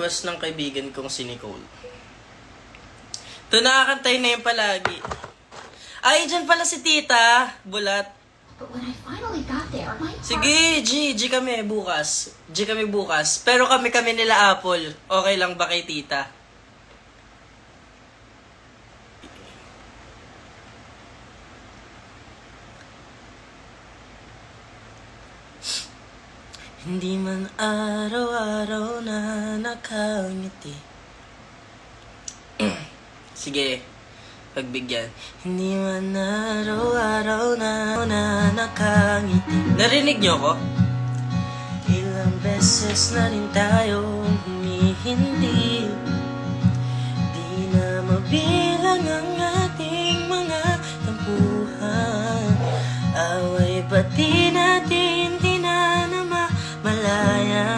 request ng kaibigan kong si Nicole. Ito, nakakantay na yun palagi. Ay, dyan pala si Tita Bulat. But when I finally got there, my heart... Sige, G kami bukas. G kami bukas. Pero kami nila Apple. Okay lang ba kay Tita? Hindi man araw-araw na nakangiti. Sige, pagbigyan. Hindi man araw-araw na nakangiti. Narinig niyo ko? Ilang beses na rin tayong humihindi. Di na mabilang ang ating mga tampuhan. Away pati natin di na malayan.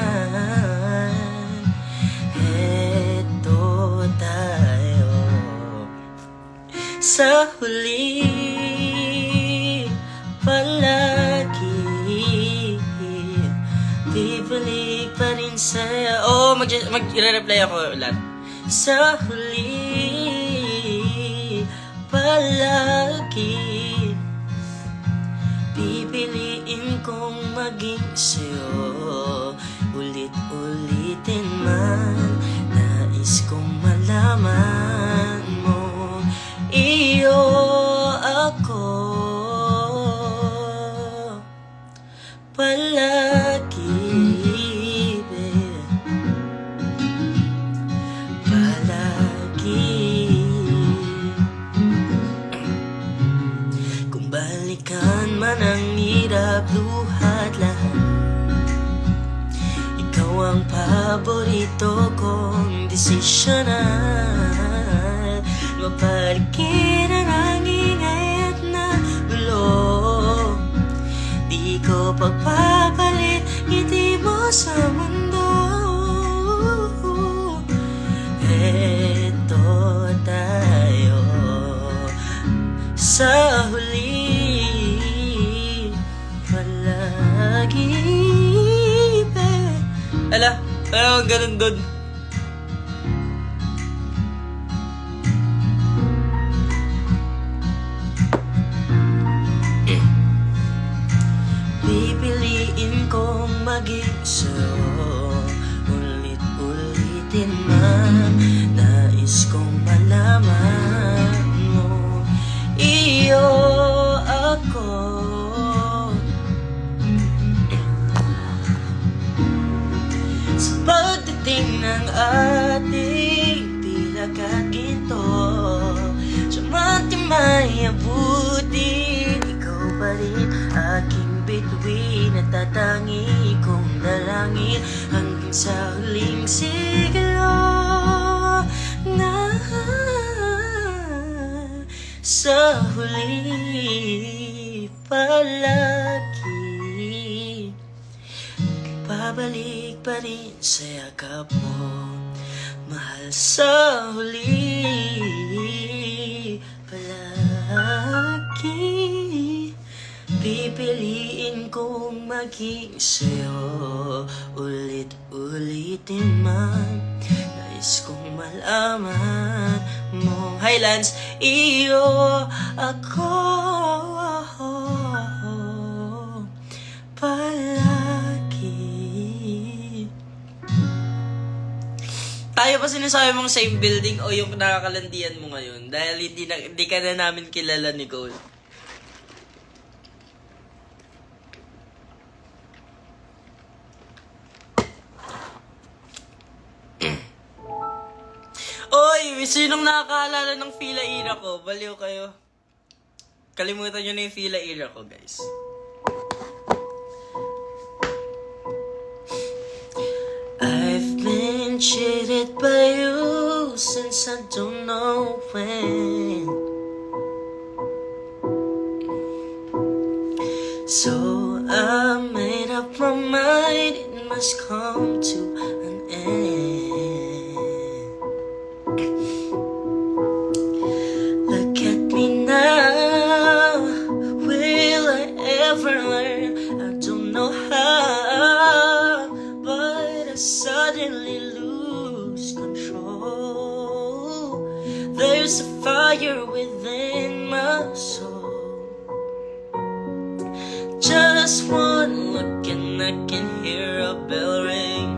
Heto tayo sa huli palagi. Bibalik pa rin sa'yo. Oh, mag-reply ako ulit. Sa huli palagi. Pipiliin kong maging sa'yo. Ulit-ulitin man. Nais kong malaman mo. Iyo ako palagi, babe. Palagi. Kung balikan man ang hirap, luhat lahat, ikaw ang paborito kong desisyonan. Mapaligid ang ingay at nagulo. Di ko pagpapalit ngiti mo sa mundo. Eto tayo sa huli palagi, babe. Ala, ganun doon. Pipiliin kong maging sa'yo. Ulit-ulitin man. Nais kong malaman mo. Iyo ako. Sa pagdating ng ating pilak at ginto, sa matimay abutin, ikaw pa rin aking bituin at tatangi kong dalangin hanggang sa huling siglo na sa huli palagi. Pabalik pa rin sa yakap mo, mahal, sa huli palagi. Pipiliin kong maging sa'yo. Ulit-ulitin man. Nais kong malaman mo. Hi Lance, iyo ako palagi. Tayo pa sinasabi mong same building o yung nakakalandian mo ngayon dahil hindi ka na namin kilala, Nicole. Oy, sinong nakakaalala ng Fila Era ko? Baliw kayo. Kalimutan nyo na yung Fila Era ko, guys. I've been cheated by you since I don't know when. So I made up my mind, it must come to an end. Look at me now, will I ever learn? I don't know how, but I suddenly lose fire within my soul. Just one look and I can hear a bell ring.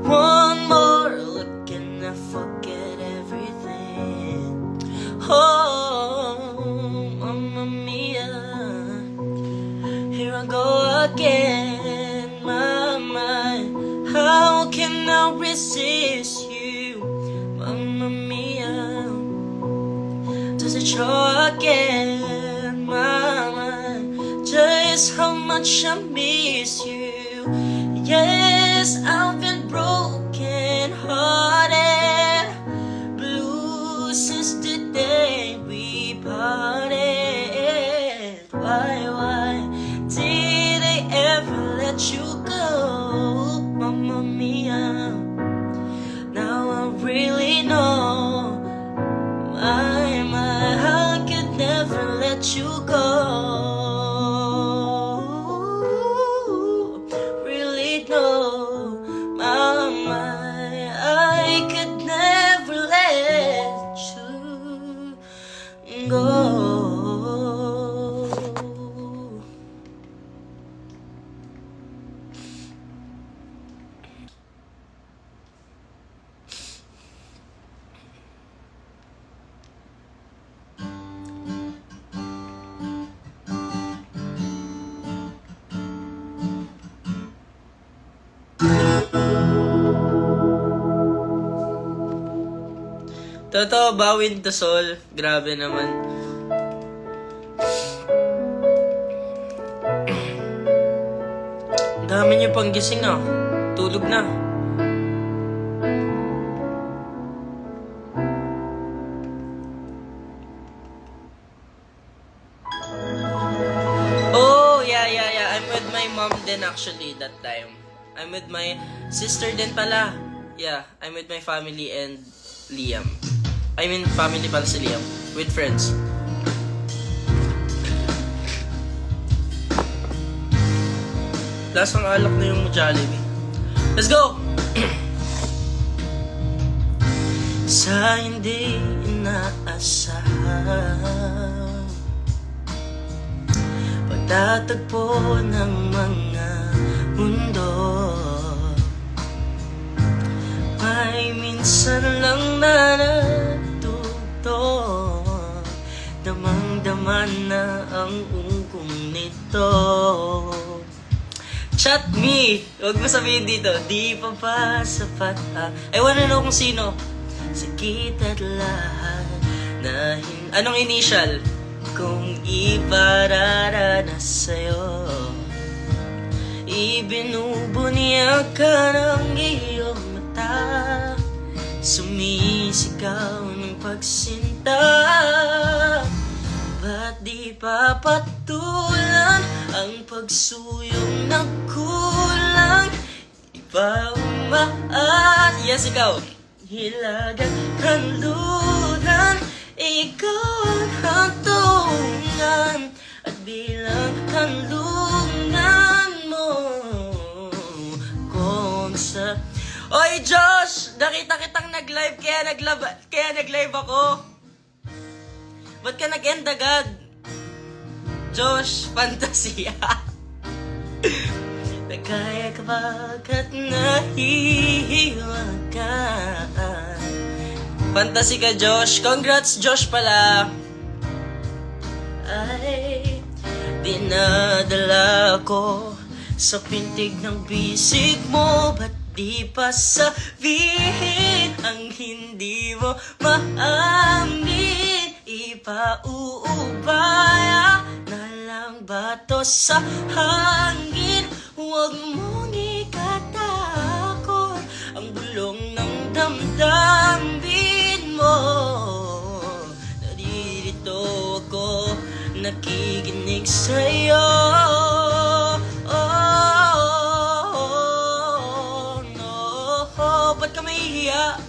One more look and I forget everything. Oh, Mamma Mia, here I go again, my mind. How can I resist you, Mamma Mia? Does it show again, my mind? Just how much I miss you. Yes, I've been broken hearted, blue since the day we parted. Why did I ever let you go, Mamma Mia? Now I really know, I could never let you go. Really know, I could never let you go. Totoo ba, Wind to Soul? Grabe naman. Dami niyo pang gising ah. Tulog na. Oh, yeah. I'm with my mom din actually that time. I'm with my sister din pala. Yeah, I'm with my family and Liam. I mean, family pala si Liam. With friends. Lasang alak na yung Jollibee. Let's go! Sa hindi inaasahan, pagtatagpo ng mga mundo, ay minsan lang na natuto, damang-dama na ang ungkong nito. Chat me! Huwag mo sabihin dito, di pa ba sapat I wanna know kung sino. Sakit at lahat na anong initial? Kung ipararanas sa'yo, ibinubunya ka ng iyong mata, sumisigaw ng pagsinta. Ba't di papatulan ang pagsuyong nagkulang? Di ba umaan? Yes, ikaw. Hilagang kanluran, ikaw ang hantungan, at bilang kanlungan mo kung sa... Oy, Josh! Nakita kitang nag-live, kaya nag-live ako. Ba't ka nag-end agad? Josh, fantasya. Nagkaya ka bagat nahihiwag ka. Fantasy ka, Josh. Congrats, Josh pala. Ay, dinadala ko sa pintig ng bisig mo. Ba't di pa sabihin ang hindi mo maamin? Ipauubaya na lang ba to sa hangin? Huwag mong ikatakot ang bulong ng damdamin mo. Naririto ako, nakikinig sa'yo. Oh, no. Ba't ka mahihiya?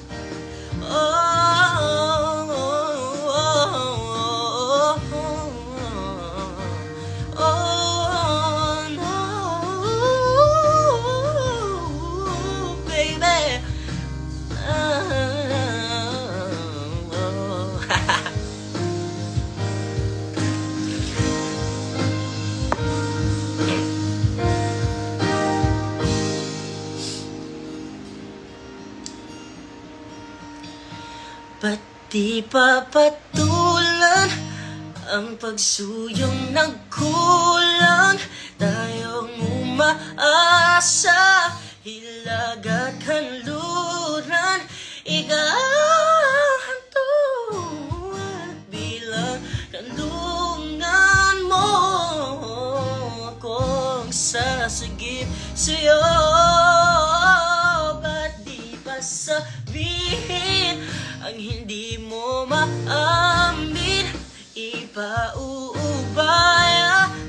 Ba't di pa patulan ang pagsuyong nagkulang? Tayong umaasa, hilag at kanluran. Ikaw ang tuwad bilang kanlungan mo. Akong sasagip sa'yo. Ba't di pa sabihin ang hindi mo maamin? Ipauubaya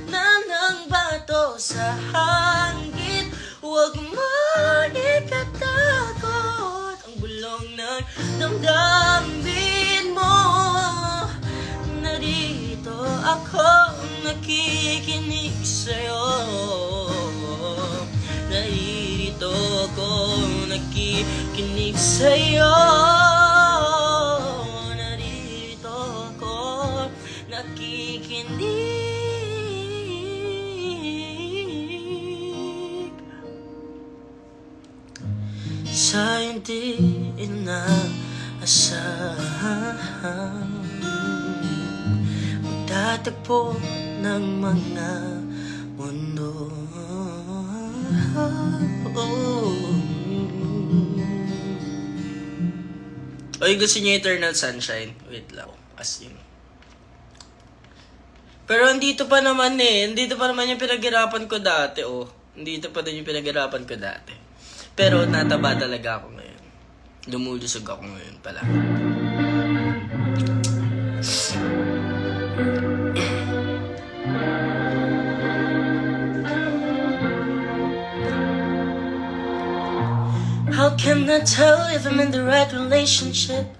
na ng bato sa hangin. Huwag mo ikatakot ang bulong ng damdamin mo. Narito ako nakikinig sa'yo. Narito ako nakikinig sa'yo. Narito ako nakikinig sa hindi inaasahan. Magtatagpo ng mga mundo. Oy, gusto niyo Eternal Sunshine? Wait lang. As in. Pero andito pa naman eh. Andito pa naman yung pinaghirapan ko dati, oh. Andito pa din yung pinaghirapan ko dati. Pero nataba talaga ako ngayon. Lumulusog ako ngayon pala. How can I tell if I'm in the right relationship?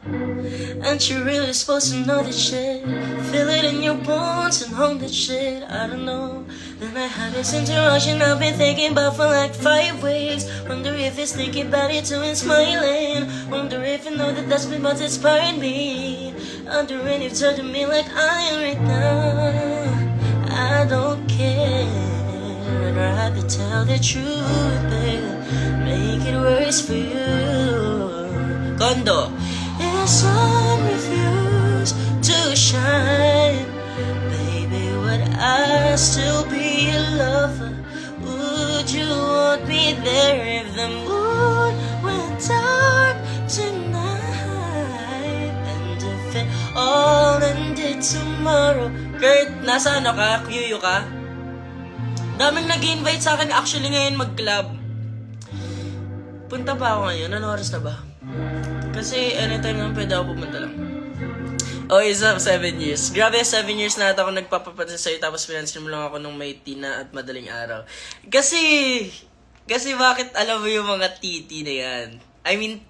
Aren't you really supposed to know that shit? Feel it in your bones and own that shit. I don't know. Then I had this interruption I've been thinking about for like 5 weeks. Wonder if it's thinking about it too and smiling. Wonder if you know that that's been what's inspired me. Wondering if you're to me like I am right now. I don't care. I'd rather tell the truth, babe. Make it worse for you. Kondo. If sun refuse to shine, baby, would I still be your lover? Would you want me there if the moon went dark tonight? And if it all ended tomorrow? Kurt, nasa ano ka? QU ka? Daming nag-invite sa akin actually ngayon mag-club. Punta ba ako ngayon? Ano oras na ba? Kasi anytime naman pwede ako pumunta lang. Oh, it's up 7 years. Grabe, 7 years na ako nagpapapansin sa'yo tapos pinansin mo lang ako nung may tina at madaling araw. Kasi bakit alam mo yung mga titi na yan? I mean,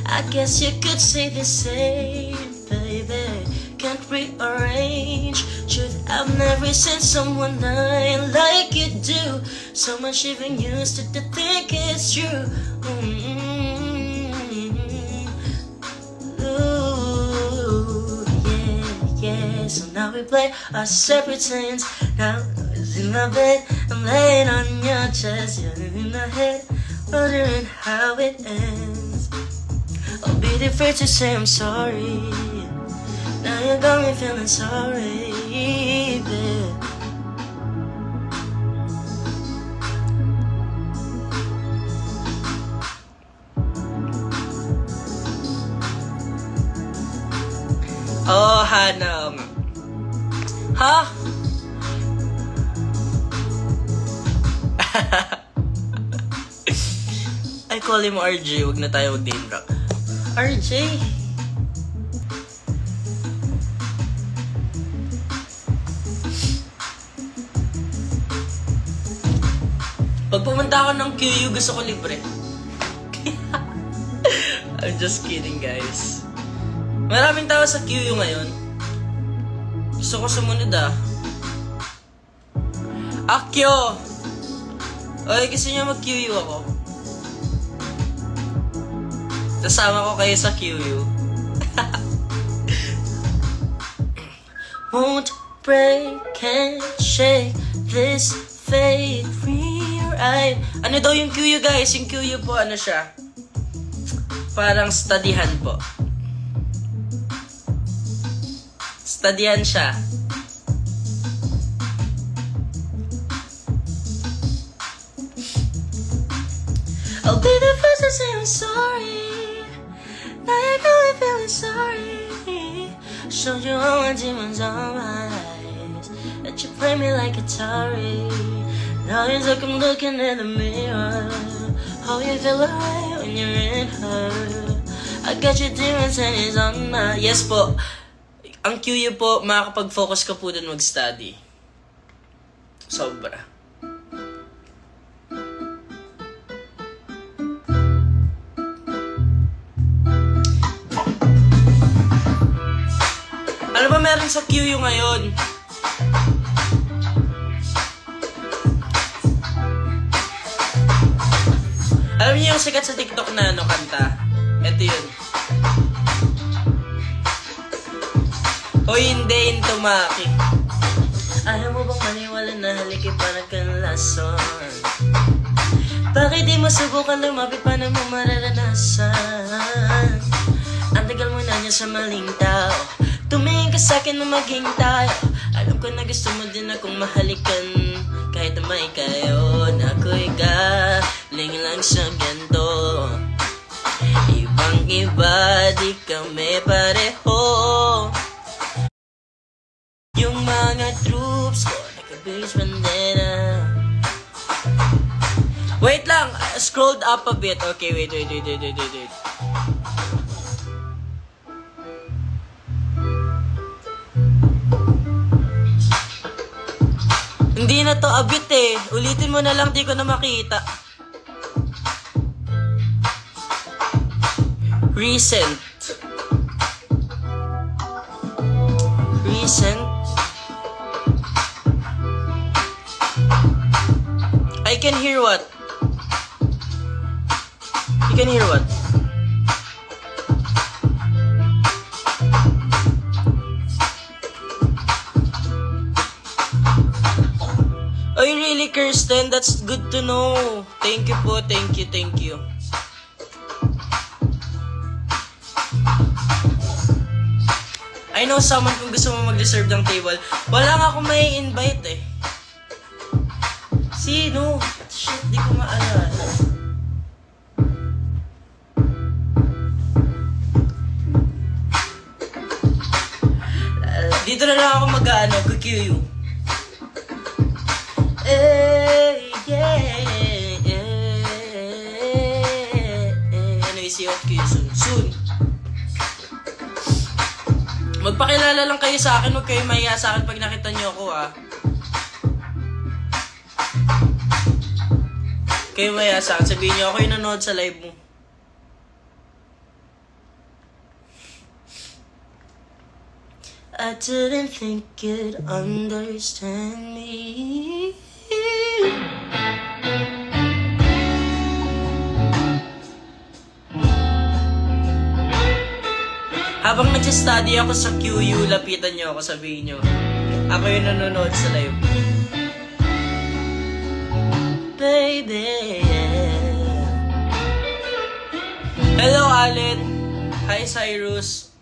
I guess you could say the same, baby. Can't rearrange truth. I've never seen someone like you do. So much even used to think it's true. Ooh, yeah. So now we play our separate scenes. Now it's in my bed, I'm laying on your chest. You're in my head, wondering how it ends. I'll be the first to say I'm sorry. Now you got me feeling sorry, babe. Oh, Hana. Ha? I call him RJ. Wag na tayo mag-name drop. RJ? Pag pumunta ako ng QU, gusto ko libre. I'm just kidding, guys. Maraming tao sa QU ngayon. Gusto ko sumunod, ah. Akyo! Oy, gusto niyo mag-QU ako? Kasama ko kayo sa QU. Won't break, can't shake this faith. Right. Ano daw yung QU, guys? Yung QU po, ano siya? parang studyhan po. Studyhan siya. I'll be the first to say I'm sorry. Now you're really feeling sorry. Showed you all my demons on my eyes. That you play me like Atari. Now you're looking in the mirror. How you feel right when you're in her. I got your demons and it's on my... Yes po. Ang QU po, makakapag-focus ka po dun mag-study. Sobra. Ano ba meron sa QU ngayon? Alam niyo yung sikat sa TikTok na kanta? Ito yun. O hindi, intumaki. Ayaw mo bang maniwala na haliki parang kanlason? Bakit di mo subukan lumapit pa na mo mararanasan? Ang tagal mo na niya sa maling tao. Tumingin ka sa'kin na maging tayo. Alam ko na gusto mo din akong mahalikan. Kahit na may kayo na ako'y galing lang sa ganito. Ibang iba, di kami pareho. Yung mga troops ko, naka-base bandera. Wait lang, scrolled up a bit. Okay, wait. Hindi na to a bit eh. Ulitin mo na lang, di ko na makita. Recent. I can hear what? You can hear what? Oh, really, Kirsten? That's good to know. Thank you po. Thank you. I know someone kung gusto mo mag-reserve ng table. Wala nga akong may invite eh. Sino? Shit, di ko maalala. Dito na lang ako mag-ano, QQ. Anyway, see you soon. Magpakilala lang kayo sa akin, huwag kayo mahiya sa akin pag nakita niyo ako Kayo mahiya sa akin, sabihin niyo ako yung nanonood sa live mo. I didn't think you'd understand me. Habang nag-study ako sa QU, lapitan niyo ako, sabihin niyo. Ako yung nanonood sa live. Baby. Hello, Allen. Hi, Cyrus.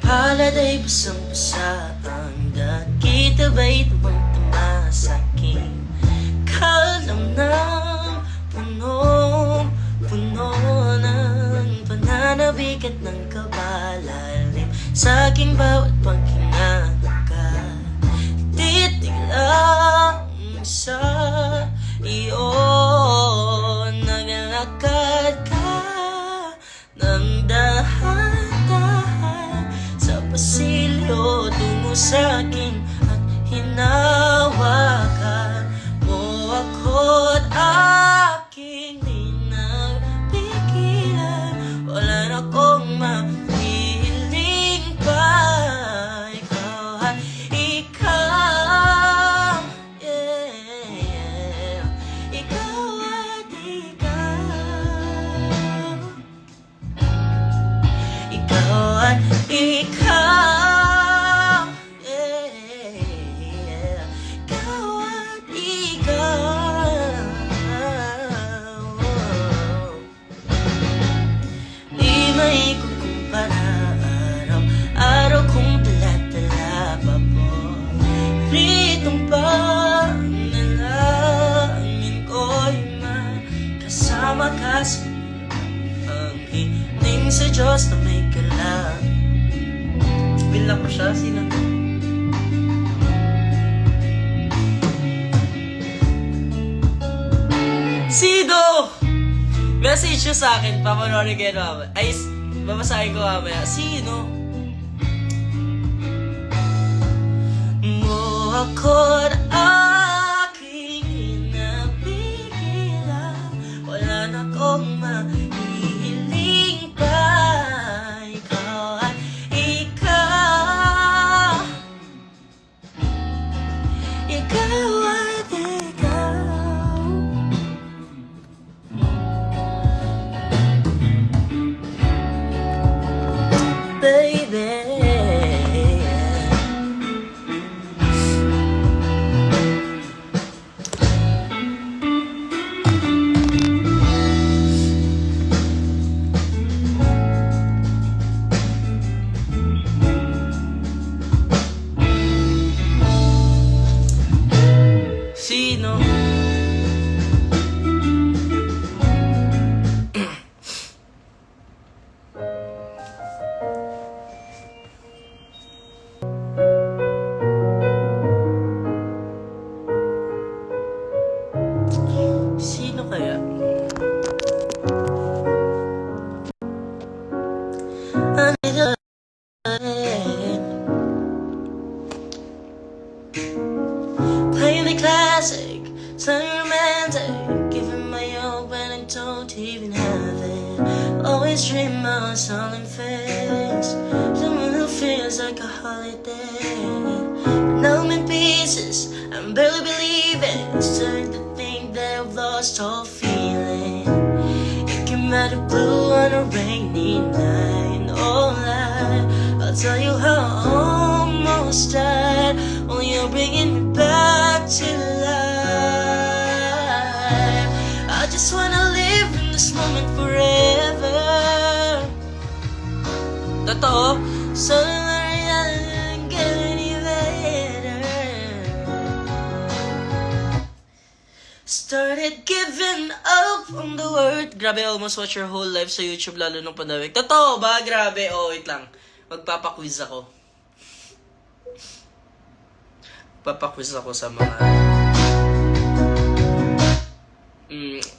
Paladay basang-basa ang dakita ba'y tumang-tama sa'king kalam ng punong-puno ng pananabik at ng kabalalim sa aking bawat paghinga ka. Titig lang sa iyo, nagalakad ka ng dahan-dahan sa pasilyo tungo sa'kin at hinawakan mo ako't aking pinagpigilan. Wala na akong mapiling pa. Ikaw at ikaw, yeah. Ikaw at ikaw. Ikaw at ikaw, yeah. Ikaw at ikaw. makasunod ang hiling sa Diyos na may kalang. Bilang ko siya, sino? Sino? Message nyo sa akin, papanorin kayo naman. Ay, babasahin ko mamaya. Sino? Mo ako't aking hinapigilan. Wala na akong mahihiling pa. Ikaw at ikaw. Ikaw at ikaw. Baby. Sino? Sino kaya? Playing the classic, so romantic. Giving my all when I don't even have it. Always dream of a solemn face, someone who feels like a holiday. Now I'm in pieces, I'm barely believing. Starting to think that I've lost all feeling. It came out of blue on a rainy night. Oh, I'll tell you how I almost died. Only you're bringing me back to life. I just wanna live in this moment forever. Totoo, so I don't get any better. Started giving up on the world. Grabe, almost watch your whole life sa YouTube lalo nung pandemic. Totoo ba? Grabe. Oh, wait lang. Magpapaquiz ako. Papaquiz ako sa mga...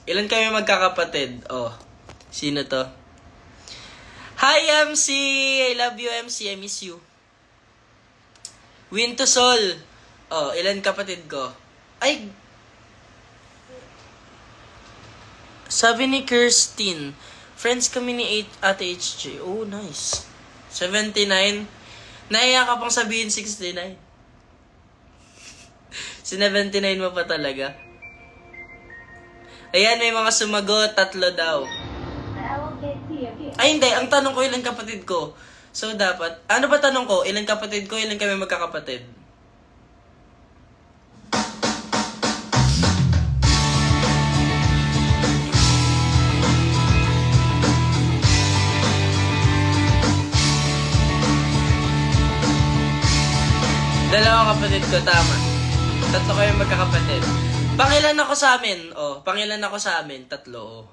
ilan kayo magkakapatid? Oh, sino to? Hi, MC! I love you, MC. I miss you. Win to Sol. Oh, ilan kapatid ko? Ay! Sabi ni Kirstine, friends kami ni Ate HJ. Oh, nice. 79. Naiya ka pang sabihin 69. Si 79 mo pa talaga. Ayan, may mga sumagot. 3 daw. Ay, hindi. Ang tanong ko, ilan kapatid ko? So, dapat... Ano ba tanong ko? Ilan kapatid ko? Ilan kami magkakapatid? Dalawang kapatid ko, tama. 3 kayo magkakapatid. Pangilan ako sa amin? Oh, pangilan ako sa amin? 3, oh.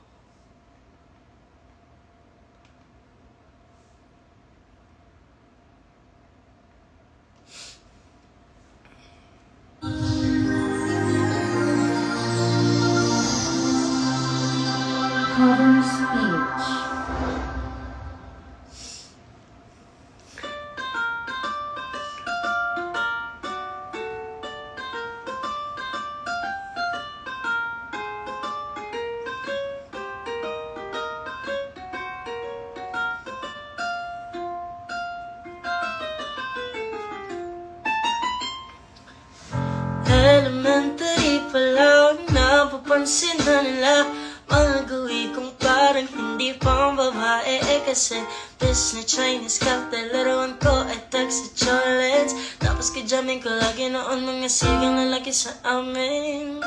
Cover speech. Elementary pa lang, napapansin na nila mga gawin kong parang hindi pang babae. Kasi Disney Chinese cocktail, laruan ko ay taxi challenge. Tapos kajamin ko lagi noon mga sigang lalaki sa amin.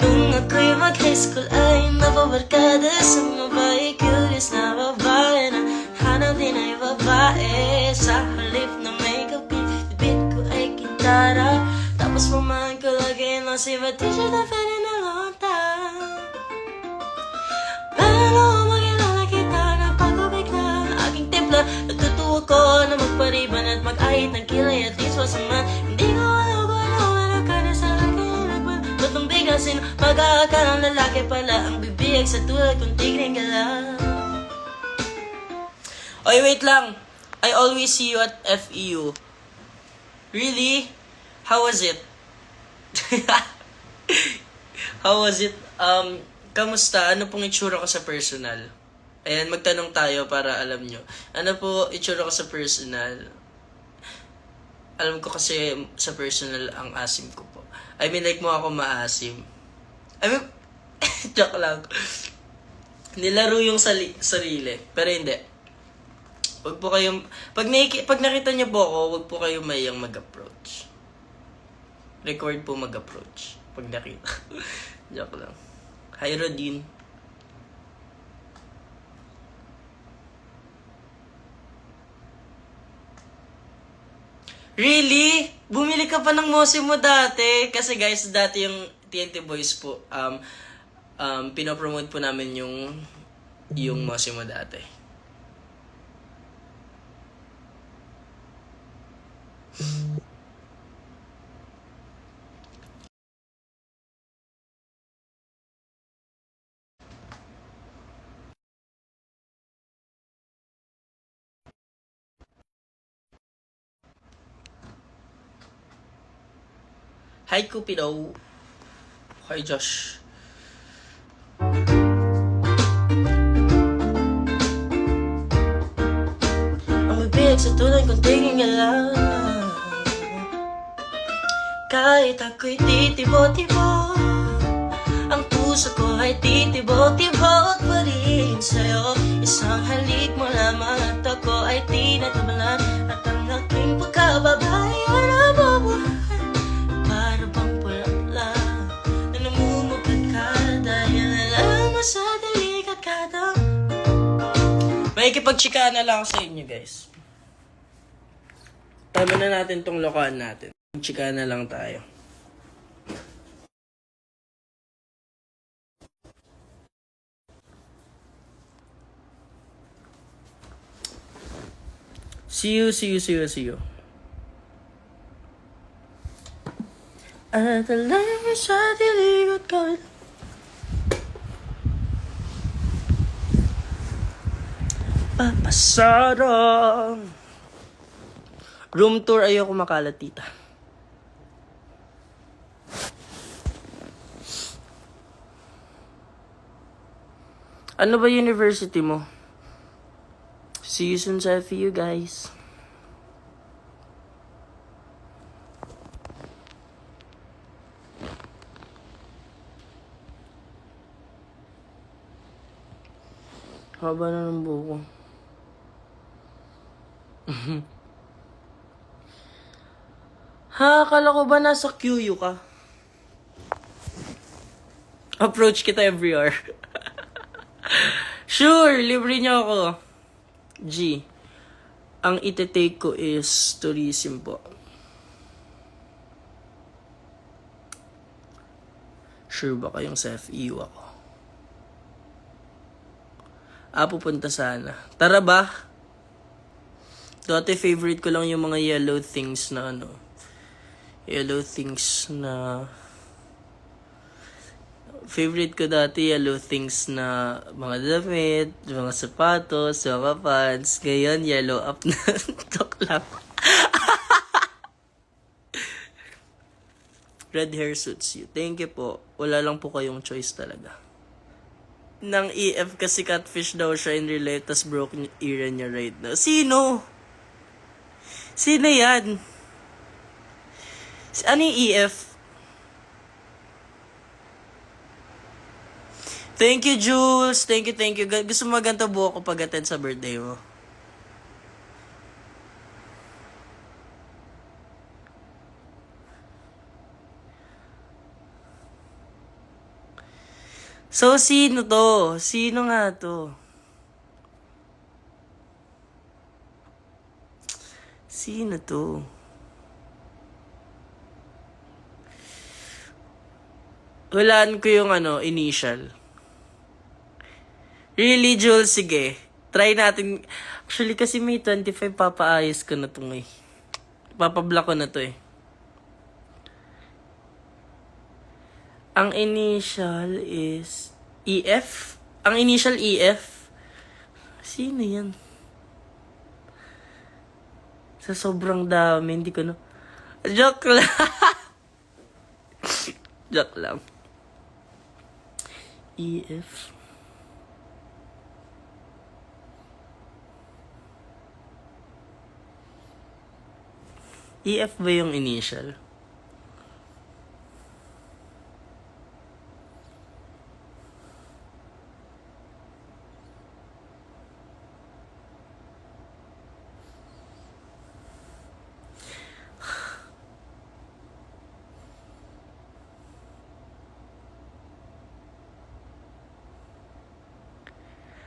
Nung ako'y mag-high school ay napabarkada sa mga babae. Curious na babae na hanap din ay babae. Sa halip na may kapit, bit ko ay gitara. Tapos pumahan ko lagi ng si Batisha na pwede na lonta. Umibig sa tulad kung tignan ka lang. Oy, wait lang. I always see you at FEU. Really? How was it? How was it? Kamusta? Ano pong itsura ko sa personal? Ayan, magtanong tayo para alam nyo. Ano po itsura ko sa personal? Alam ko kasi sa personal ang asim ko po. I mean, like mo ako maasim. I mean, joke lang. Nilaro yung sarili. Pero hindi. Wag po kayong, pag nakita niyo po ako, wag po kayong mayang mag-approach. Record po mag-approach. Pag nakita. Joke lang. Hi, Rodin. Really? Bumili ka pa ng Mose mo dati? Kasi guys, dati yung TNT Boys po, pinopromote po namin yung Mose mo dati. Hi, Cupido. Hi, Josh. Ang bibig sa tulad kung tingin ka lang. Kahit ako'y titibo-tibo, ang puso ko ay titibo-tibo pa rin sa'yo. Isang halik mo lamang at ako ay tinatabalan. At ang aking pagkababay ay nabubuhay. Para bang pula na namumukat ka dahil alam mo sa dalikat ka daw. May ikipagchika na lang sa inyo, guys. Tama na natin tong lokohan natin. Chika na lang tayo. See you. At alam sa diligot ko. Papasarong. Room tour, ayoko makalat, tita. Ano ba university mo? See you soon sa FEU, guys. Haba na ng buko. Ha, akala ko ba nasa QU ka? Approach kita every hour. Sure, libre niyo ako. G. Ang ite-take ko is tourism po. Sure ba kayong sa FEU ako? Pupunta sana. Tara ba? Dati favorite ko lang yung mga yellow things na favorite ko dati yellow things na mga damit, mga sapatos, mga pants. Ngayon, yellow up na. Talk lang. Red hair suits you. Thank you po. Wala lang po kayong choice talaga. Nang EF kasi catfish daw siya in real life, tas broken era niya right now. Sino? Sino yan? Ano yung EF? Thank you, Jules. Thank you. Gusto mo ganito buhok ko pag-attend sa birthday mo? So, sino to? Sino nga to? Sino to? Hulaan ko yung initial. Really, Jules? Sige. Try natin. Actually, kasi may 25 papaayos ko na itong Papablock ko na to eh. Ang initial is EF? Ang initial EF? Sino yan? Sa sobrang dami, hindi ko na... Joke lang. Joke lang. EF. EF ba yung initial?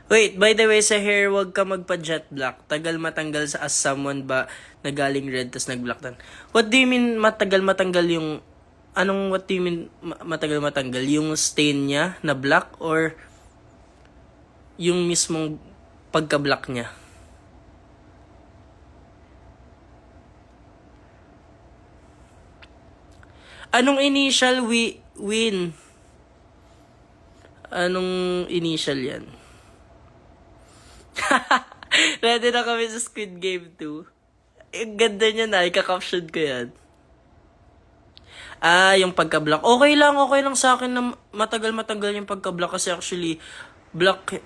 Wait, by the way, sa hair, wag ka magpa-jet black. Tagal matanggal sa as someone ba na galing red tas nag-black tan. What do you mean matagal matanggal yung... what do you mean matagal matanggal? Yung stain niya na black or yung mismong pagka-black niya? Anong initial win? Anong initial yan? Ready na kami sa Squid Game 2. Ang ganda niya na, ika-caption ko yan. Yung pagka-black. Okay lang sa akin na matagal yung pagka-black kasi actually, black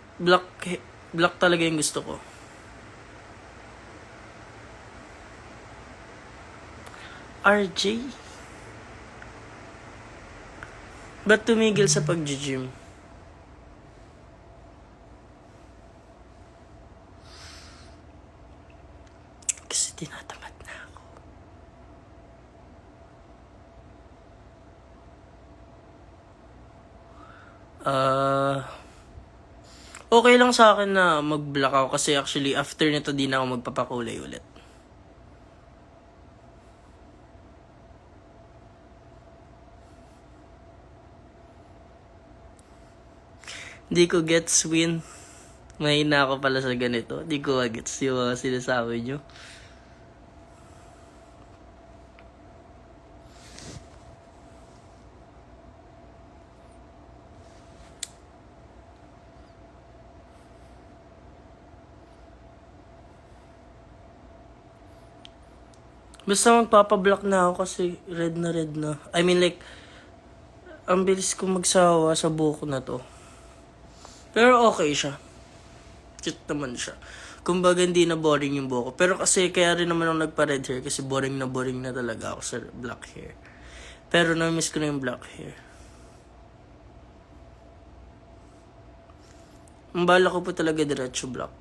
talaga yung gusto ko. RJ? Ba't tumigil sa pag-gym? Kasi tinatamad na ako. Okay lang sa akin na mag-black ako kasi actually after nito di na ako magpapakulay ulit. Di ko gets win. Mahina ako pala sa ganito. Di ko gets yung mga sinasabi nyo. Basta magpapablock na ako kasi red na. I mean like, ang bilis ko magsawa sa buhok na to. Pero okay siya. Cute naman siya. Kumbaga hindi na boring yung buhok ko. Pero kasi kaya rin naman ako nagpa-red hair kasi boring na talaga ako sa black hair. Pero na-miss ko na yung black hair. Ang bala ko po talaga diretso black.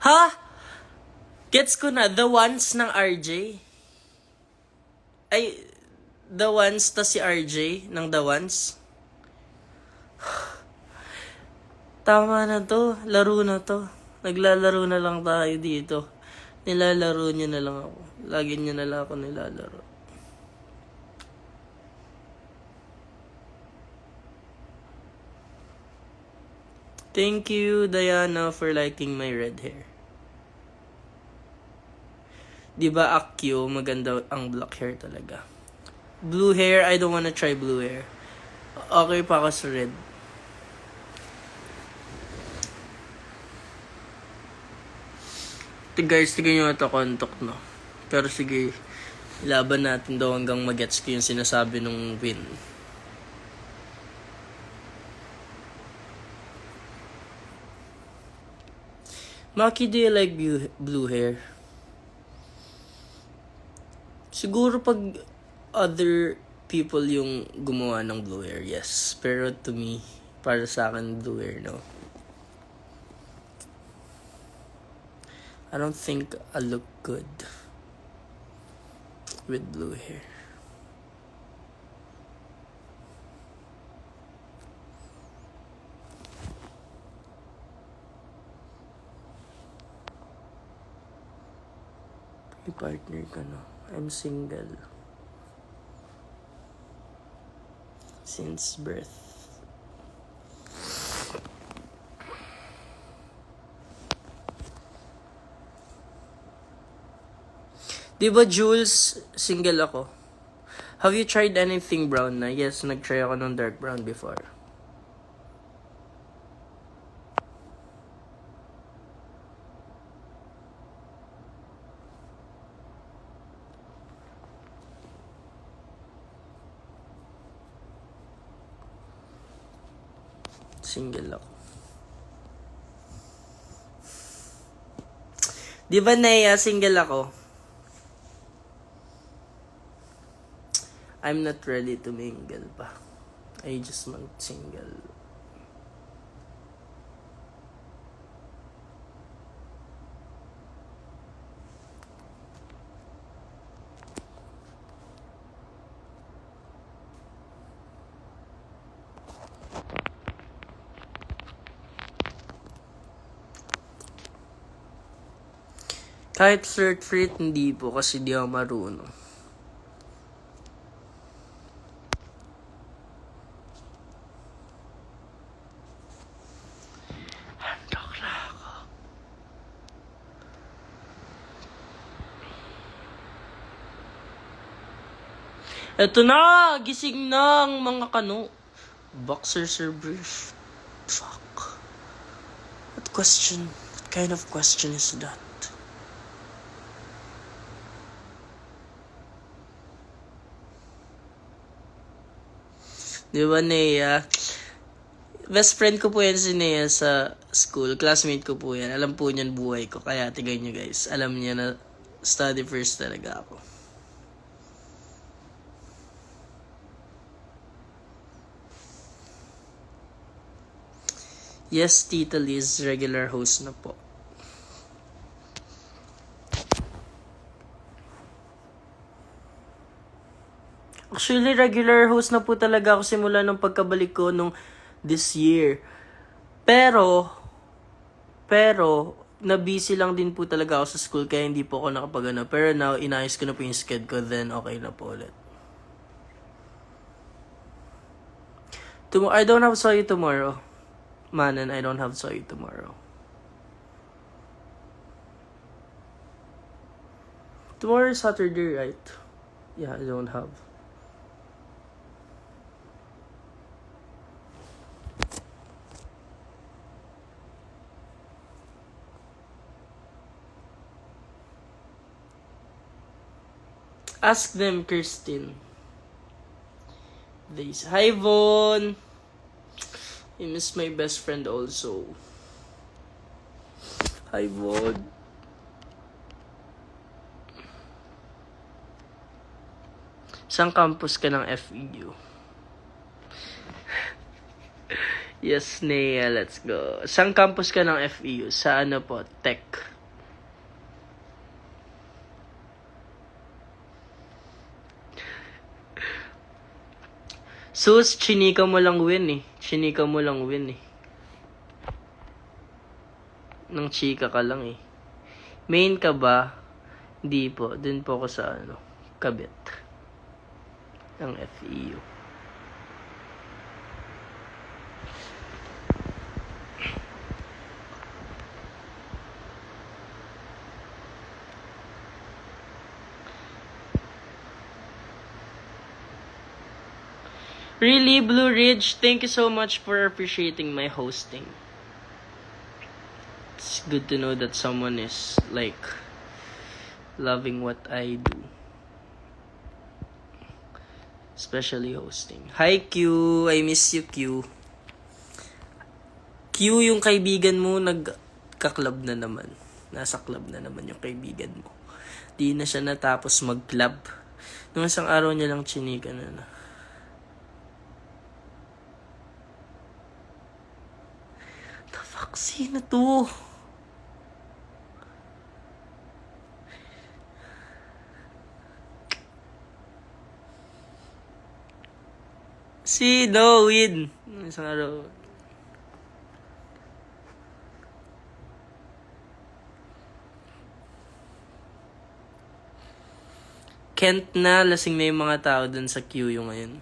Ha? Gets ko na, the ones ng RJ? Ay, the ones ta si RJ ng the ones? Tama na to, laro na to. Naglalaro na lang tayo dito. Nilalaro niyo na lang ako. Lagi niyo na lang ako nilalaro. Thank you, Diana, for liking my red hair. Diba, Akyo, maganda ang black hair talaga. Blue hair, I don't wanna try blue hair. Okay pa ako sa red. Guys, tignan nyo ito kontok, no? Pero sige, ilaban natin daw hanggang magets ko yung sinasabi nung win. Maki, do you like blue hair? Siguro pag other people yung gumawa ng blue hair, yes. Pero to me, para sa akin, blue hair, no. I don't think I look good with blue hair. May partner ka, no? I'm single. Since birth. Di ba, Jules, single ako? Have you tried anything brown na? Yes, nag-try ako ng dark brown before. Single ako. Di ba, Nea, single ako? I'm not ready to mingle pa. I just want single. Kahit flirt, hindi po kasi di ako marunong. Handok na ako. Eto na! Gising na ang mga kano. Boxer servers. Fuck. What question? What kind of question is that? Di ba, Nea? Best friend ko po yan si Nea sa school. Classmate ko po yan. Alam po niyan buhay ko. Kaya tigay nyo guys. Alam niya na study first talaga ako. Yes, Tita Liz. Regular host na po. Actually, regular host na po talaga ako simula nung pagkabalik ko nung this year. Pero, na-busy lang din po talaga ako sa school kaya hindi po ako nakapagano. Pero now, inayos ko na po yung schedule ko, then okay na po ulit. I don't have saw you tomorrow. Manan, I don't have saw you tomorrow. Tomorrow is Saturday, right? Yeah, I don't have. Ask them, Kirsten. Hi, Von. I miss my best friend also. Hi, Von. Saan campus ka ng FEU? Yes, Nea, let's go. Saan campus ka ng FEU? Sa ano po? Tech. Sus, chinika mo lang win eh. Chinika mo lang win eh. Nang chika ka lang eh. Main ka ba? Hindi po. Dun po ako sa ano, kabit. Ng FEU. Really, Blue Ridge, thank you so much for appreciating my hosting. It's good to know that someone is, like, loving what I do. Especially hosting. Hi, Q! I miss you, Q. Q, yung kaibigan mo, nagka-club na naman. Nasa club na naman yung kaibigan mo. Di na siya natapos mag-club. Nung isang araw niya lang chinika na. Sino to? Sino? Win. Isang araw. Kent na, lasing na yung mga tao dun sa queue yung ngayon.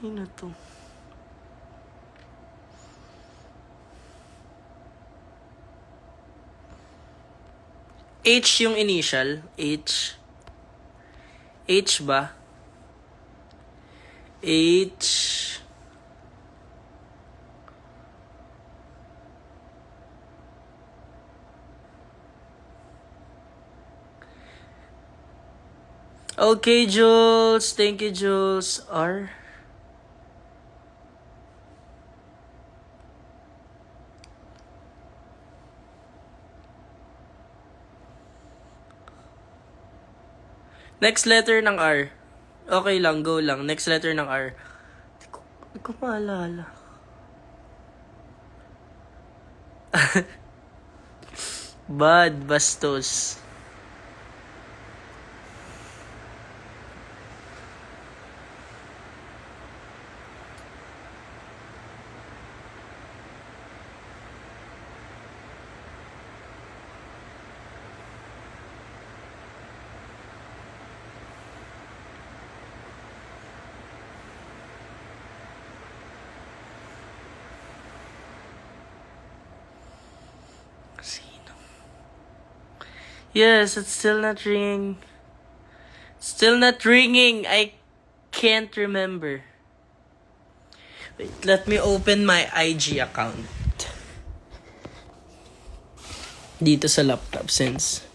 Sino to? H yung initial. H. H ba? H. Okay, Jules. Thank you, Jules. R. Next letter ng R. Okay lang, go lang. Next letter ng R. Hindi ko maalala. Bad, bastos. Sino? Yes, it's still not ringing. Still not ringing. I can't remember. Wait, let me open my IG account. Dito sa laptop since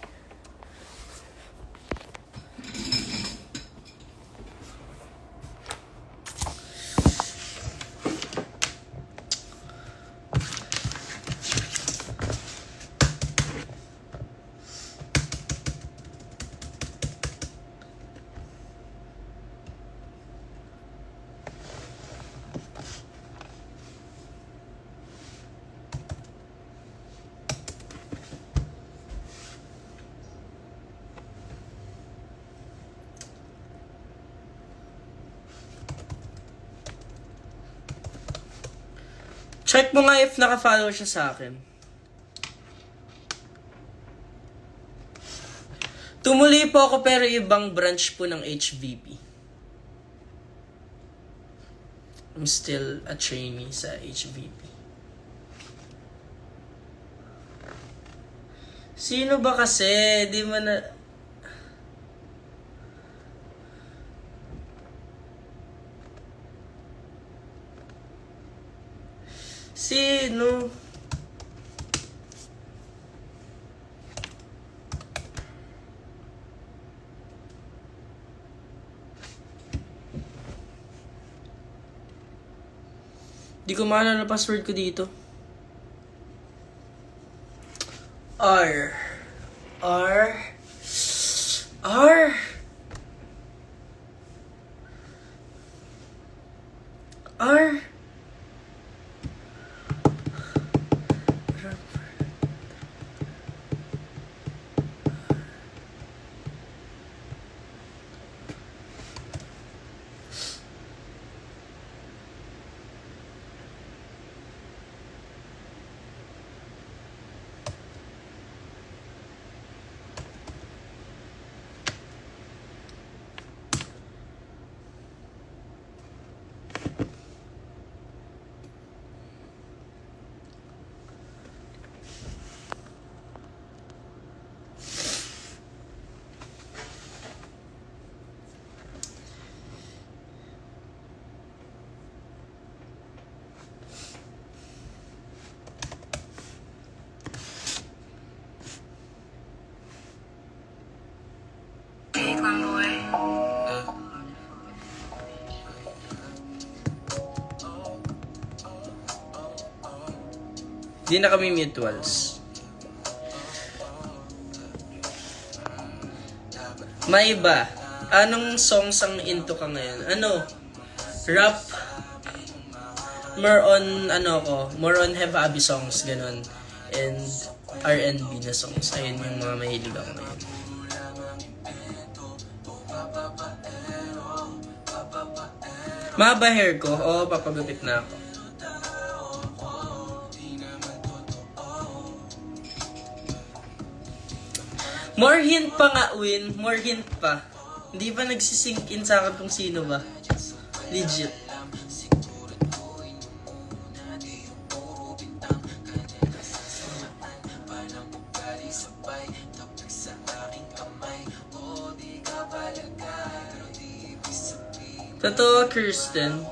check mo nga if naka-follow siya sa akin. Tumuli po ako pero ibang branch po ng HVP. I'm still a trainee sa HVP. Sino ba kasi? Di man na... Sino? Di ko maalala na password ko dito. R. R. R. R. Di na kami mutuals. May iba. Anong songs ang into ka ngayon? Ano? Rap? More on, more on heavy songs, ganun. And R&B na songs. Ayun yung mga mahilig ako ngayon. Mahaba hair ko? Oo, papagupit na ako. More hint pa nga, Win. More hint pa. Hindi pa nagsisink in sa akin kung sino ba. Legit. Totoo, Kirsten.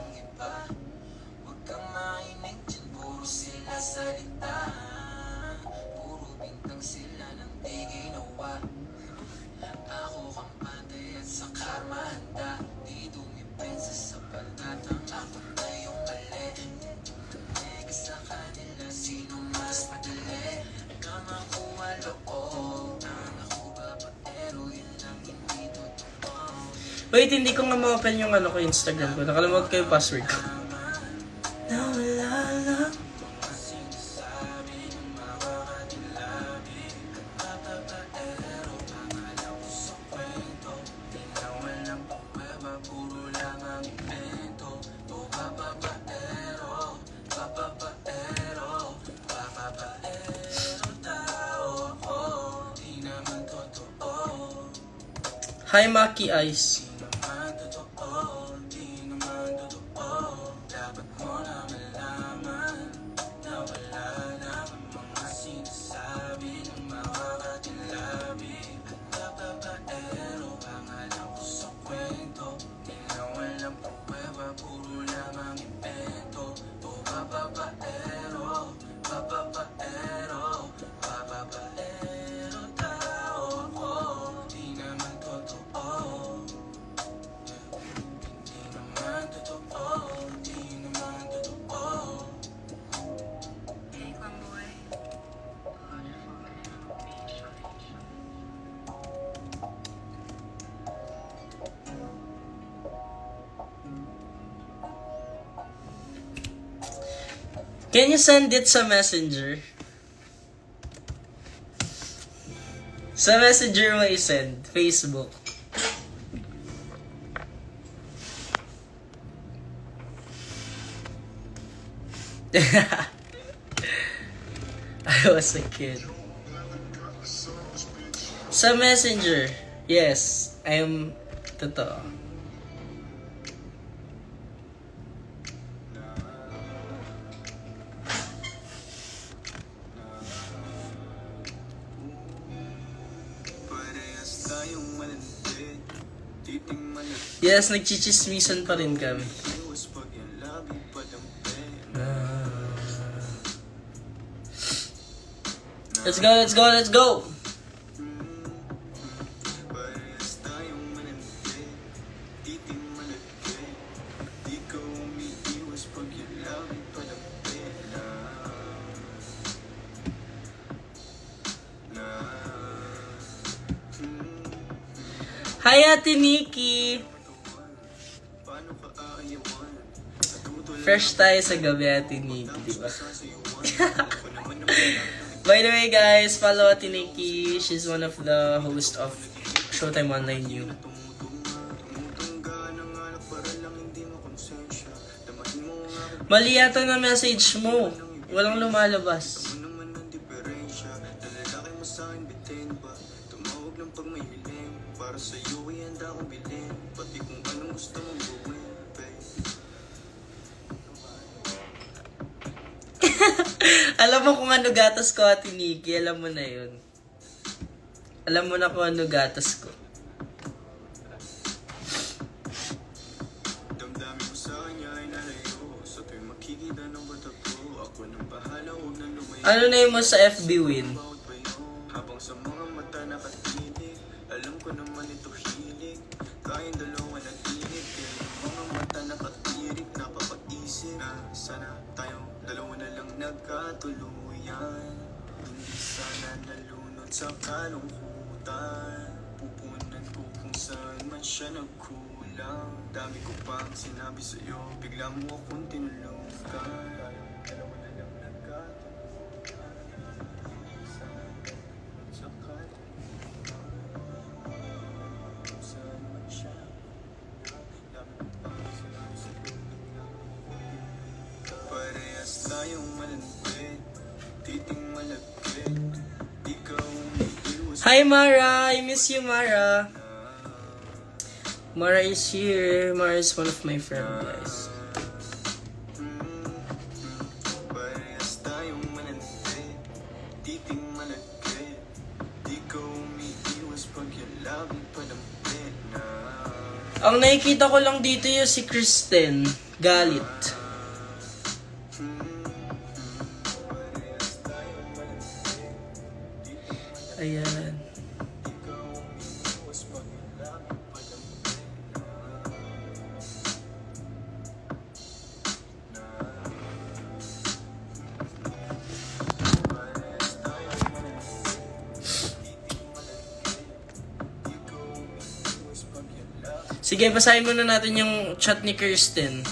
Wait, hindi ko nga ma-open yung ano ko, Instagram ko. Nakalimutan ko yung password ko. Nawala lang. Hi, Maki Ice. Can you send it sa messenger? Sa messenger mo i-send. Facebook. I was a kid. Sa messenger. Yes. I am totoo. Yes, nagchichismisan pa rin kami. Let's go, let's go, let's go! Hi, Ate Nikki! Fresh tayo sa gabi, Ate Nikki, diba? By the way, guys, follow Ate Nikki. She's one of the hosts of Showtime Online U. Mali yata na message mo. Walang lumalabas. Para sa'yo ay handa akong bilhin, pati kung anong gusto mong gawin, babe. Alam mo kung ano gatas ko, Ate Nikki, alam mo na yun. Alam mo na kung ano gatas ko. Damdamin ko sa kanya ay nalayo, sa tuwing makikita ng bata ko, ako nang bahala, huwag na lumayo. Ano na yun mo sa FB win? Habang sa mga mata nakatinig, alam ko naman ito hilig. Tayong dalawa nag-inig, mga mata nakatirik, napapag-isip na sana tayong dalawa na lang nagkatuluyan. Hindi sana nalunod sa kalungkutan, pupunan ko kung saan man siya nagkulang. Dami ko pang sinabi sa'yo, bigla mo akong tinulukan. Tayong dalawa na lang nagkatuluyan, hindi sana nalunod sa kalungkutan. Parehas tayong malapit, titing malapit. Ikaw umiiwas. Hi Mara! I miss you, Mara. Mara is here. Mara is one of my friends, guys. Parehas tayong malapit, titing malapit. Ikaw umiiwas pag yung labi palampit na. Ang nakikita ko lang dito yung si Kristen. Galit. Ayan. Sige, basahin muna natin yung chat ni Kirsten.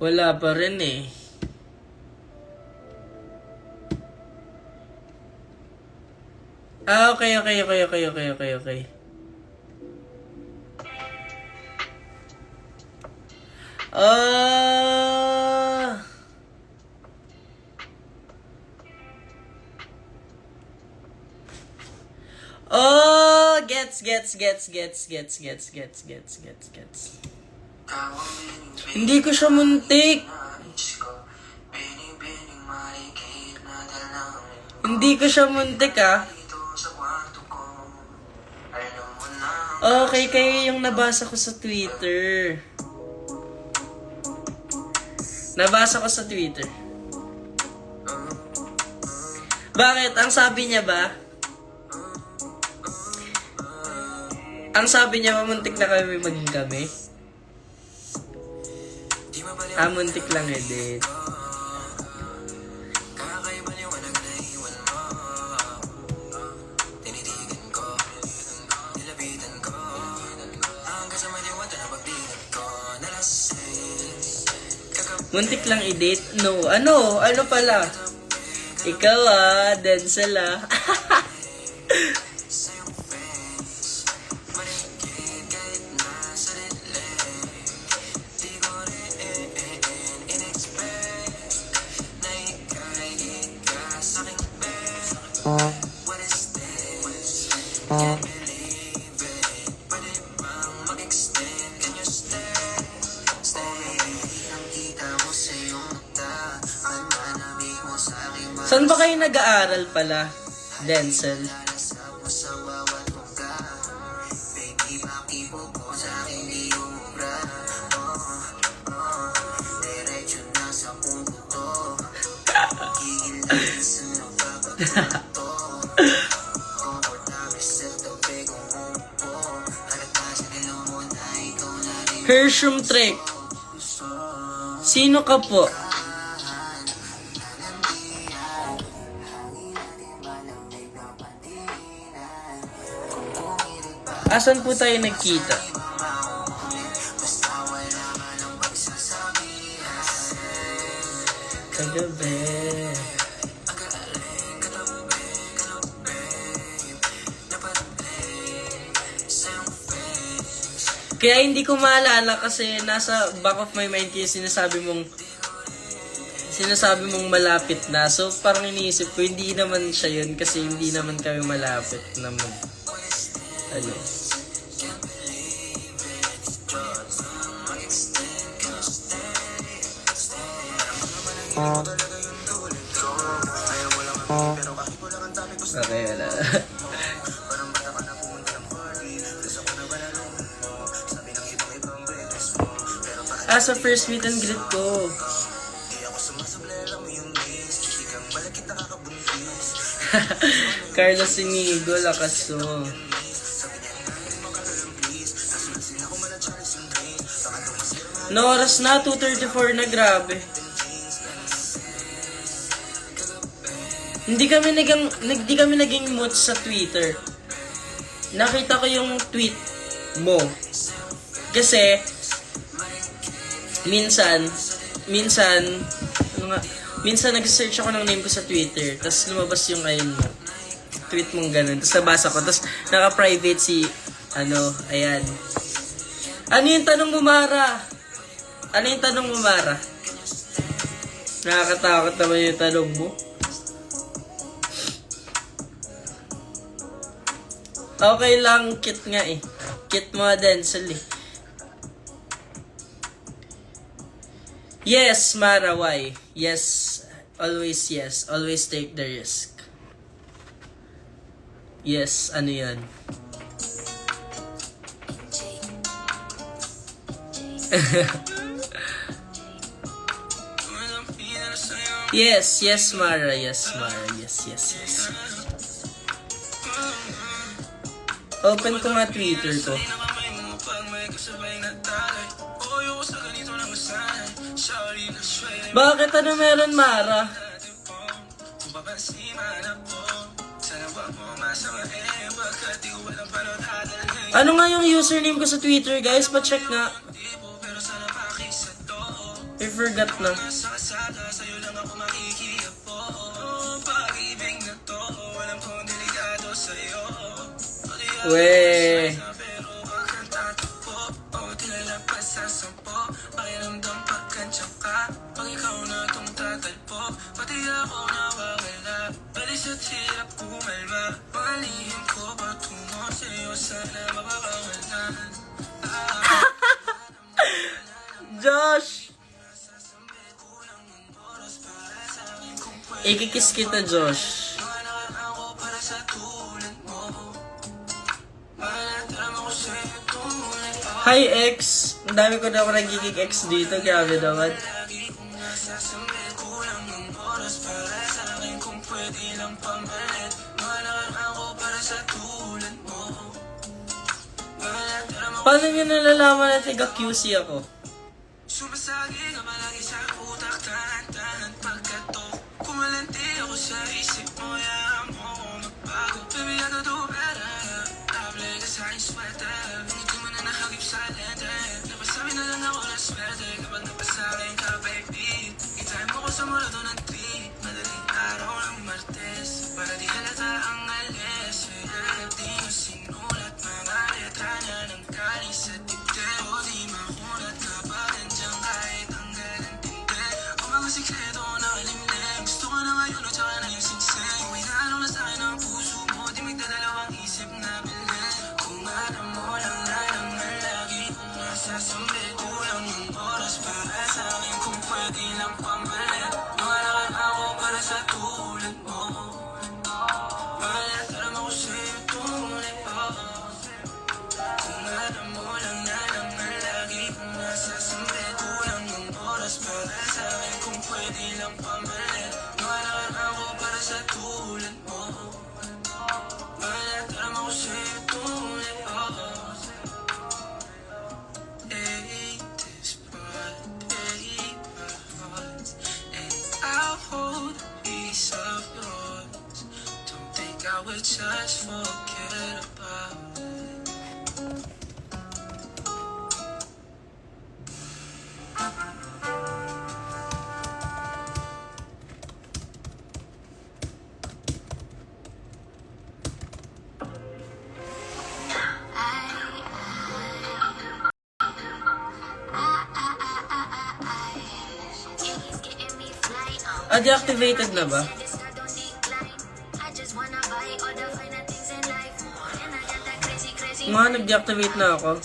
Wala pa rin eh. Okay. Gets. Hindi ko siya muntik. Hindi ko siya muntik ah. Okay, kayo yung nabasa ko sa Twitter. Bakit? Ang sabi niya ba? Ang sabi niya, mamuntik na kami maging kami. Muntik lang edit. Muntik lang edit? No. Ano pala? Ikaw Denzel Saan ba kayo nag-aaral pala, Denzel? Hershum Trek. Sino ka po? Asan po tayo nagkita? Kagabi. Kaya hindi ko maalala kasi nasa back of my mind kaya sinasabi mong malapit na. So parang iniisip ko hindi naman siya yun kasi hindi naman kami malapit na ano. Okay, wala. Sa first meet and greet ko. Carlos Inigo, lakas mo. No oras na, 2:34 na, grabe. Hindi kami naging mood sa Twitter. Nakita ko yung tweet mo. Kasi minsan nag-search ako ng name ko sa Twitter, tapos lumabas yung ayun mo. Tweet mong ganun. Tapos nabasa ko, tapos naka-private ayan. Ano yung tanong mo, Mara? Nakakatakot naman yung tanong mo. Okay lang, cute nga eh. Cute mo, Denzel eh. Yes, Mara, why? Yes. Always take the risk. Yes, ano yan? Yes, Mara. Yes. Open ko nga Twitter ko. Bakit ano meron, Mara? Ano nga yung username ko sa Twitter, guys? Pa-check nga. I forgot na. Weh. Josh! Ikikis kita, Josh. Hi, X! Ang dami ko na ako nagiging X dito. Grabe naman. Paano nyo nalalaman na tiga-QC ako? Sumasagi ka malagi sa utak, tahan-tahan pagkato. Kumalanti ako sa isip mo, yahan mo ako magbago. Baby, I can do better. Table ka sa aking sweater. Hindi mo na nakagip sa letter. Napasabi na lang ako na swerte. Kapag napasakin ka, baby. Itime mo ko sa mula doon ng trip. Madaling araw ng Martes. Para di halata ang alis. Kaya di mo sinulat mga letra niya ng kalis sa dibdib. O di makunat ka pa rin dyan kahit ang galantinde. O mga sikreto na kalimlim. Gusto ko na ngayon at saka na yung singsing. Kung inaalong na sa'kin ang puso mo, di magdadalawang isip na bilhin. Kung alam mo lang na naman lagi kung nasasambi. Kulang yung oras para sa'kin kung pwede lang pamalit. Lumalakad ako para sa tulad mo. Malat alam ako sa'yo tunay pa. Kung alam mo lang na naman lagi kung nasasambi. Kulang yung oras para sa'kin kung pwede lang pamalit. Lumalakad ako para sa tulad mo. Malat alam ako sa'yo tunay pa. I'll hold a piece of yours. Don't think I would just forget about it. Deactivated na ba? Nga, nag-deactivate na ako.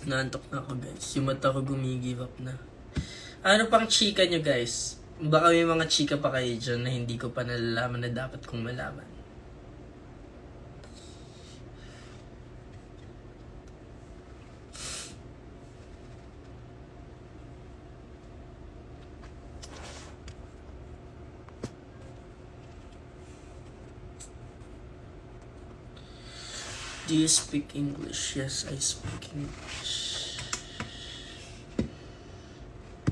Naantok na ako, guys. Yung mata ko gumigive up na. Ano pang chika nyo, guys? Baka may mga chika pa kayo dyan na hindi ko pa nalalaman na dapat kong malaman. Do you speak English? Yes, I speak English.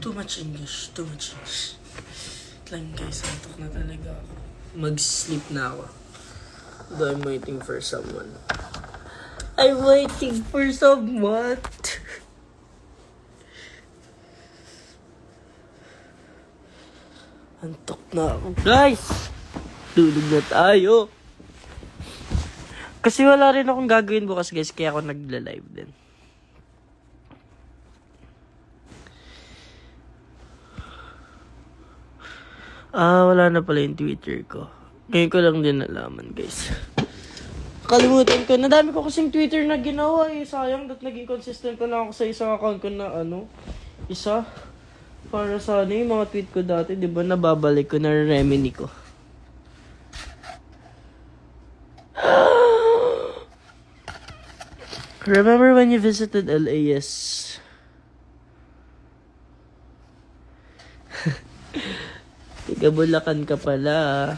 Too much English. Lang guys, antok na talaga ako. Mag-sleep na ako. Though I'm waiting for someone. I'm waiting for someone. Antok na ako. Guys! Tulog na tayo. Kasi wala rin akong gagawin bukas, guys, kaya ako nagla-live din. Wala na pala yung Twitter ko. Ngayon ko lang din nalaman, guys. Kalimutan ko. Nadami ko kasing Twitter na ginawa eh. Sayang that naging consistent ko lang ako sa isang account ko na isa. Para sana yung mga tweet ko dati, di ba, nababalik ko, na-remedy ko. Remember when you visited LAS? Tiga Bulacan ka pala.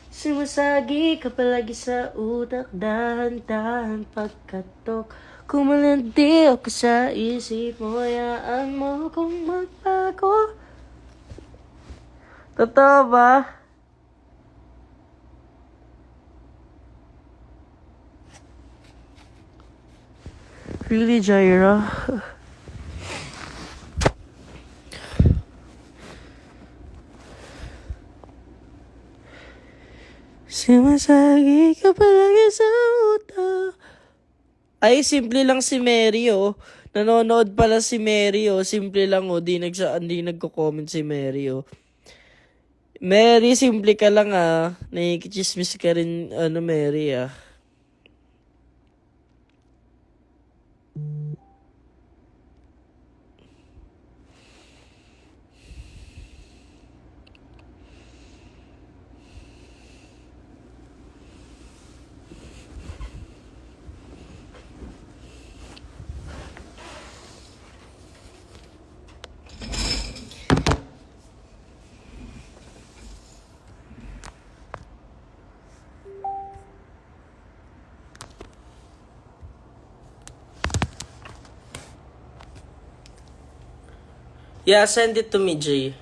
Sumasagi ka palagi sa utak, dahan-dahan pagkatok. Kumalandi ako sa isip mo, hayaan mo kung magbago. Totoo ba? Really, Jaira? Sumasagi ka palagi sa utak. Ay, simple lang si Mary, oh. Nanonood pala si Mary, oh. Simple lang, oh. Di nagko-comment si Mary, oh. Mary, simple ka lang, ah. Nakikichismis ka rin, Mary, ah. Yeah, send it to me, Jaira.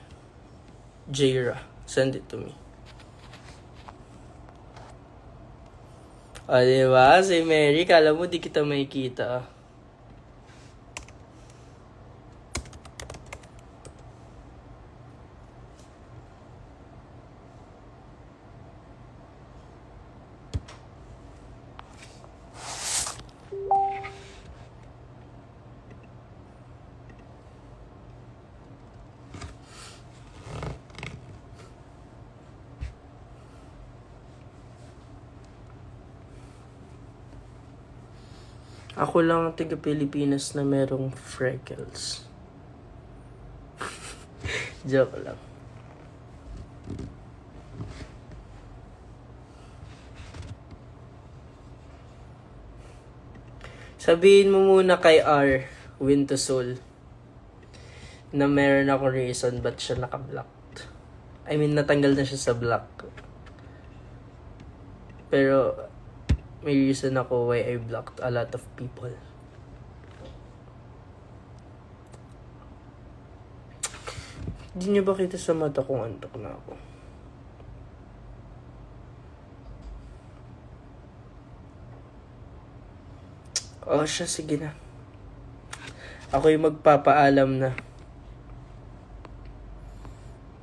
Send it to me. O, diba? Si Mary, kala mo di kita makikita. Ako lang ang taga Pilipinas na merong freckles. Joke lang. Sabihin mo muna kay R, Win to Soul, na meron akong reason ba't siya naka-blocked. I mean, natanggal na siya sa block. Pero may reason ako why I blocked a lot of people. Hindi niyo ba kita sa mata kung antok na ako? Oh, siya, sige na. Ako yung magpapaalam na.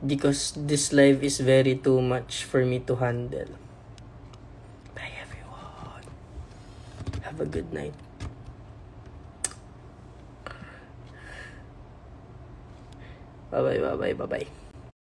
Because this life is very too much for me to handle. Have a good night. Bye-bye.